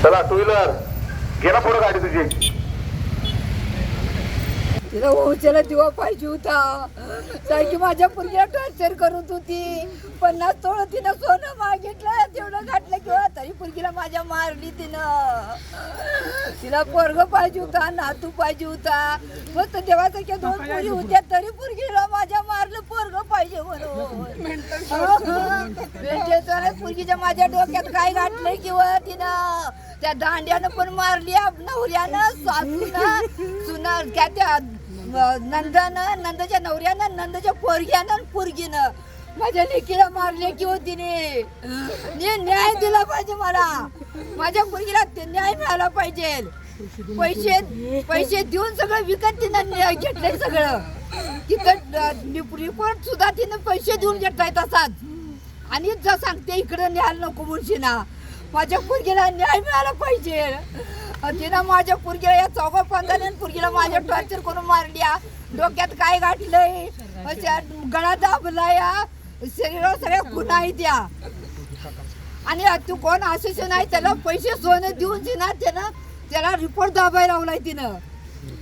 चला two wheeler गेला पुढे गाडी तुझी. तिला ओळखीला दिवा पाहिजे होता. सारखी माझ्या पुरगीला टॉर्चर करत होती. 50 तोळ तिनं सोनं मागितलं, तेवढं घातलं किंवा तरी पुरगीला माझ्या मारली तिनं. तिला पोरग पाहिजे होता, नातू पाहिजे होता. मस्त देवासारख्या 2 पोरी होत्या तरी पुरगीला माझ्या मारलं. पोरग पाहिजे म्हणून पुरगीच्या माझ्या डोक्यात काय घातलंय किंवा तिनं त्या दांड्यानं पण मारली, नवऱ्यानं, सासूनं, सुना त्या नंदानं, नंदाच्या नवऱ्यानं, नंदाच्या पोरग्यानं, पुरगीनं माझ्या लेकीला मारले किंवा तिने. न्याय दिला पाहिजे मला. माझ्या पुरगीला न्याय मिळाला पाहिजे. पैसे देऊन सगळं विकत तिनं घेतलंय सगळं. तिथं रिपोर्ट सुद्धा तिनं पैसे देऊन घेतलाय तसाच. आणि जर सांगते इकडं न्यायला नको मुळशीना. माझ्या पुरगीला न्याय मिळाला पाहिजे. तिनं माझ्या पुरगीला या 14-15 पुरगीला माझ्या टॉर्चर करून मारल्या. डोक्यात काय गाठलंय, गळा दाबला, या शरीरावर सगळ्या खुणा आहेत त्या. आणि तू कोण असे नाही, त्याला पैसे सोनं देऊन त्यानं त्याला रिपोर्ट दाबायला लावलाय तिनं.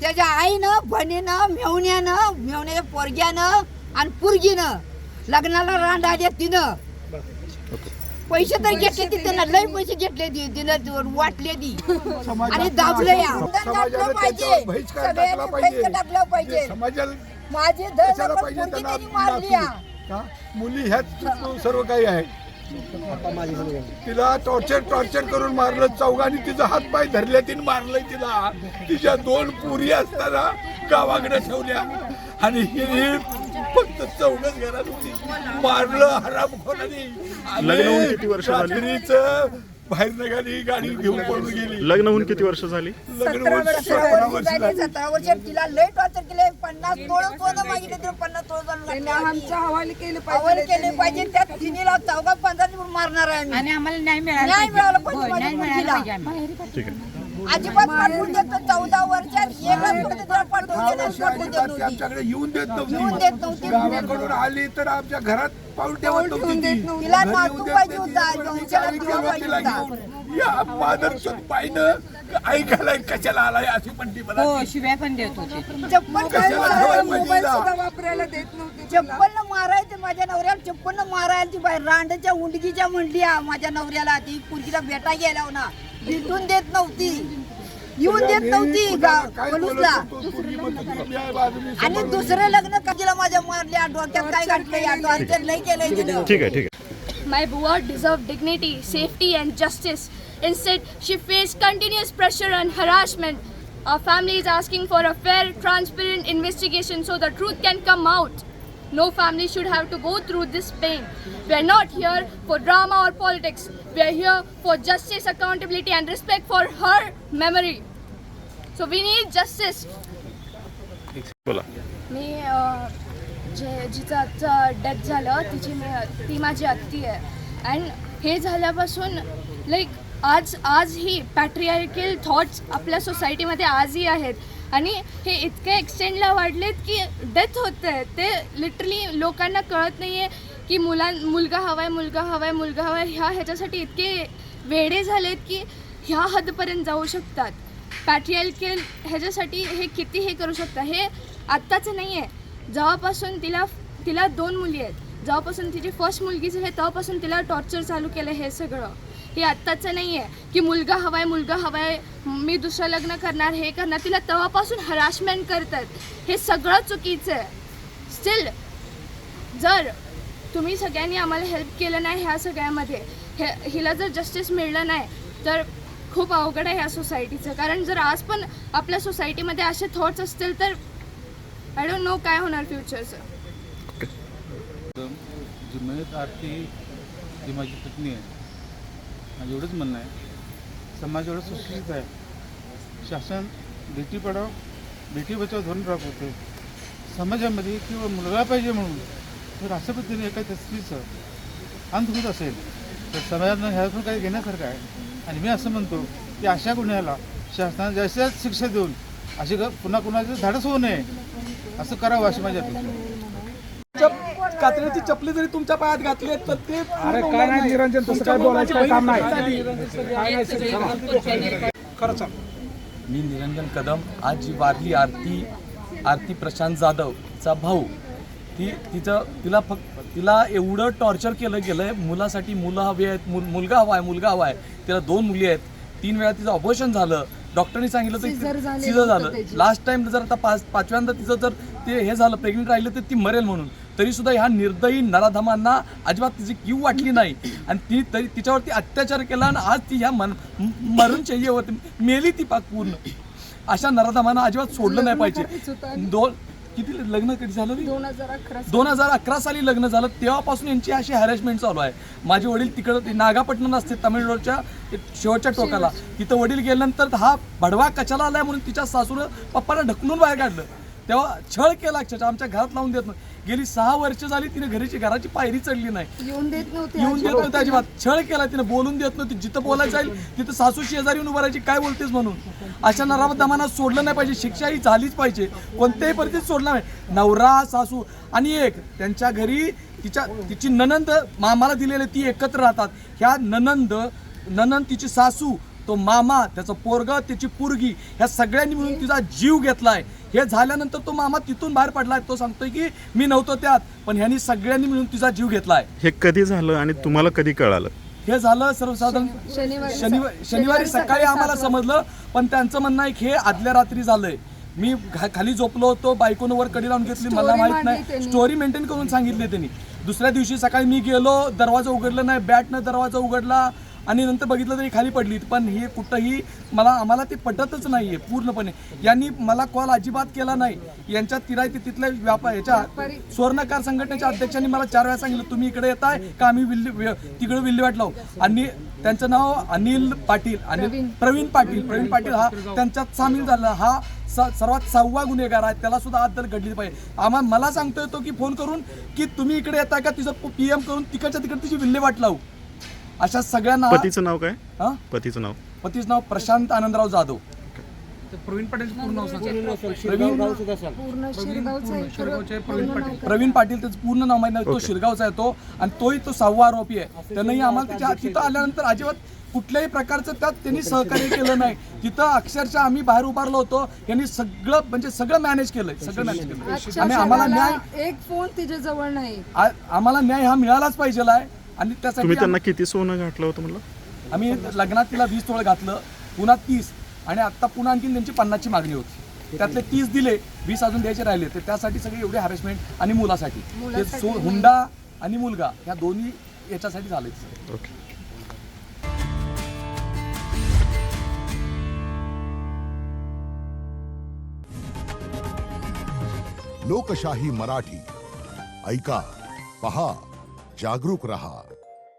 त्याच्या आईनं, बहिणीनं, मेवण्याच्या पोरग्यानं आणि पुरगीनं लग्नाला रांड आल्या तिनं. पैसे तर घेतले तिथं, लय पैसे घेतले तिनं, वाटले ती आणि दाबले. टाकलं पाहिजे. माझे मारली. मुली ह्याच सर्व काही आहे. तिला टॉर्चर करून मारलं. चौघांनी तिचा हात पाय धरले, तिने मारलंय तिला. तिच्या 2 पुरी असताना गावाकडे ठेवल्या आणि ही फक्त 4च घरात होती. मारलं हरामखोरांनी. लग्न होऊन किती वर्ष झाली? बाहेर निघाली, गाडी घेऊन पळून गेली. लग्न होऊन किती वर्ष झाली? लग्न होऊन 17 वर्ष झाली. 17 वर्ष तिला लय टॉर्चर केले. 50 तोळ सोनं मागितलं तिला 50 तोळ आमच्या हवाले केले पाहिजे. त्यात तिनेला 14-15 मारणार आहे आणि आम्हाला न्याय मिळाला पाहिजे. ठीक आहे. अजिबात पाठवून देत 14 वर्षात आमच्याकडे येऊन देत नव्हती. गावाकडून आली तर आमच्या घरात पाऊल ठेवत नव्हती. तिला नातू पाहिजे होता. या मादरचोद बाईनं ऐकायला कशाला आलाय अशी पण ती मला शिव्या पण देत होते. वापरायला देत नव्हते. चप्पलनं मारायचं माझ्या नवऱ्याला, चप्पलनं मारायला ती बाई रांडच्या उंडकीच्या म्हणली माझ्या नवऱ्याला. ती पुरगीला भेटा गेला ना, भेटून देत नव्हती, येऊन देत नव्हती पोलिसला. आणि दुसरं लग्न कधीला माझ्या मारल्या. डोक्यात काय घातलं, टॉर्चर लय केलंय. ठीक आहे. My Bua deserved dignity, safety and justice. Instead, she faced continuous pressure and harassment. Our family is asking for a fair, transparent investigation so the truth can come out. No family should have to go through this pain. We are not here for drama or politics. We are here for justice, accountability and respect for her memory. So we need justice. बोला. मी जिचं आजचं death झालं ती माझी आत्ती आहे. And हे झाल्यापासून like आज ही पॅट्रियार्कल थॉट्स आपल्या सोसायटीमध्ये आजही आहेत. आणि हे इतके एक्सटेंडला वाढलेत की डेथ होत आहे. ते लिटरली लोकांना कळत नाही आहे की मुलगा हवा आहे ह्याच्यासाठी इतके वेडे झालेत की ह्या हद्दपर्यंत जाऊ शकतात. पॅट्रियार्कल ह्याच्यासाठी हे किती हे करू शकतात. हे आत्ताचं नाही आहे. जेव्हापासून तिला 2 मुली आहेत, जेव्हापासून तिची फर्स्ट मुलगी झाली तेव्हापासून तिला टॉर्चर चालू केलं. हे सगळं हे आत्ताचं नाही आहे की मुलगा हवाय मी दुसरं लग्न करणार, हे करणार. तिला तेव्हापासून हरासमेंट करतात. हे सगळं चुकीचं आहे. स्टील जर तुम्ही सगळ्यांनी आम्हाला हेल्प केलं नाही ह्या सगळ्यामध्ये, हिला जर जस्टिस मिळलं नाही तर खूप अवघड आहे ह्या सोसायटीचं. कारण जर आज पण आपल्या सोसायटीमध्ये असे थॉट्स असतील तर आय डोंट नो काय होणार फ्युचरचं. जुनैद आरती ही माझी पत्नी आहे. माझं एवढंच म्हणणं आहे, समाज एवढं सुशिक्षित आहे. शासन बेटी पढाव बेटी बचाव धोरण राबवते. समाजामध्ये किंवा मुलगा पाहिजे म्हणून जर अशा पद्धतीने एका तस्वीरचं अंत होत असेल तर समाजानं ह्यातून काही घेण्यासारखं आहे. आणि मी असं म्हणतो की अशा गुन्ह्याला शासनाने जास्तीत शिक्षा देऊन अशी पुन्हा कुणाचं धाडस होऊ नये असं करावं अशी माझी अपेक्षा आहे. कातऱ्याची चपली जरी तुमच्या पायात घातली तर ते अरे काय नाही निरंजन, तसं काय बोलायचं काय काम नाही. खरंच मी निरंजन कदम. आज जी वारली आरती प्रशांत जाधवचा भाऊ, तिला एवढं टॉर्चर केलं गेलंय. मुलासाठी मुलं हवी आहेत, मुलगा हवा आहे. तिला 2 मुली आहेत. 3 वेळा तिचं ऑपरेशन झालं. डॉक्टरनी सांगितलं तर सिझर झालं. लास्ट टाइम जर आता 5व्यांदा तिचं जर ते हे झालं, प्रेग्नेंट राहिलं तर ती मरेल म्हणून. तरी सुद्धा ह्या निर्दयी नराधमांना अजिबात तिची कीव वाटली नाही आणि ती तरी तिच्यावरती अत्याचार केला आणि आज ती ह्या मरण शय्येवरती मेली ती पाक पूर्ण. अशा नराधमांना अजिबात सोडलं नाही पाहिजे. किती लग्न कधी झालं? 2011 साली लग्न झालं. तेव्हापासून यांची अशी हॅरेसमेंट चालू आहे. माझे वडील तिकडं नागापट्टणम असते, तामिळनाडूच्या शेवटच्या टोकाला. तिथं वडील गेल्यानंतर हा भडवा कशाला आलाय म्हणून तिच्या सासूनं पप्पाला ढकलून बाहेर काढलं. तेव्हा छळ केला अक्षरशः. आमच्या घरात लावून देत नाही. गेली 6 वर्ष झाली तिने घराची पायरी चढली नाही. येऊन देत नव्हते अजिबात. छळ केला तिने. बोलून देत नव्हती. जिथं बोलायचं जाईल तिथं सासू शेजारी येऊन उभं राहायची, काय बोलतेस म्हणून. अशा नराधमांना सोडलं नाही पाहिजे. शिक्षा ही झालीच पाहिजे. कोणत्याही परिस्थितीत सोडलं नाही. नवरा सासू आणि एक त्यांच्या घरी तिची ननंद मामाला दिलेले, ती एकत्र राहतात. ह्या ननंद तिची सासू, तो मामा, त्याचं पोरग, त्याची पोरगी, ह्या सगळ्यांनी मिळून तिचा जीव घेतलाय. हे झाल्यानंतर तो मामा तिथून बाहेर पडलाय. तो सांगतोय की मी नव्हतो त्यात, पण ह्यांनी सगळ्यांनी मिळून तिचा जीव घेतलाय. हे कधी झालं आणि तुम्हाला कधी कळालं? हे झालं सर्वसाधारण शनिवारी सकाळी आम्हाला समजलं. पण त्यांचं म्हणणं आहे की हे आदल्या रात्री झालंय. मी खाली झोपलो होतो, बायकोनं वर कडी लावून घेतली, मला माहित नाही. स्टोरी मेंटेन करून सांगितली त्यांनी. दुसऱ्या दिवशी सकाळी मी गेलो, दरवाजा उघडला नाही, बॅटनं दरवाजा उघडला आणि नंतर बघितलं तरी खाली पडली. पण हे कुठंही आम्हाला ते पटतच नाहीये पूर्णपणे. यांनी मला कॉल अजिबात केला नाही. यांच्या तिथल्या याच्या स्वर्णकार संघटनेच्या अध्यक्षांनी मला 4 वेळा सांगितलं, तुम्ही इकडे येताय का, आम्ही तिकडे विल्हेवाट लावू. आणि त्यांचं नाव अनिल पाटील आणि प्रवीण पाटील हा त्यांच्यात सामील झाला. हा सर्वात 6वा गुन्हेगार आहे. त्याला सुद्धा अद्दल घडली पाहिजे. मला सांगतोय तो की फोन करून की तुम्ही इकडे येताय का, तिचं PM करून तिकडच्या तिकडे तिची विल्हेवाट लावू. अशा सगळ्यांना. पतीचं नाव काय? पतीचं नाव प्रशांत आनंदराव जाधव. प्रवीण पाटील पूर्ण प्रवीण पाटील त्याचं पूर्ण नाव माहिती नाही. तो शिरगावचा आहे तो. आणि तोही तो 6वा आरोपी आहे. त्यानंही आम्हाला त्याच्या तिथं आल्यानंतर अजिबात कुठल्याही प्रकारचं त्यात त्यांनी सहकार्य केलं नाही. तिथं अक्षरशः आम्ही बाहेर उभारलो होतो. यांनी सगळं मॅनेज केलंय. आणि आम्हाला न्याय, एक फोन तिच्या जवळ नाही. आम्हाला न्याय हा मिळालाच पाहिजे आहे. आणि त्यासाठी तुम्ही त्यांना किती सोनं घातलं होतं म्हणलं? आम्ही लग्नात तिला 20 तोळे घातलं, पुन्हा 30, आणि आता पुन्हा आणखी त्यांची 50ची मागणी होती. त्यातले 30 दिले, 20 अजून द्यायचे राहिले. तर त्यासाठी सगळे एवढे हॅरेसमेंट. आणि मुलासाठी हुंडा आणि मुलगा ह्या दोन्ही याच्यासाठी झाले. ओके. लोकशाही मराठी ऐका, पहा, जागरूक रहा.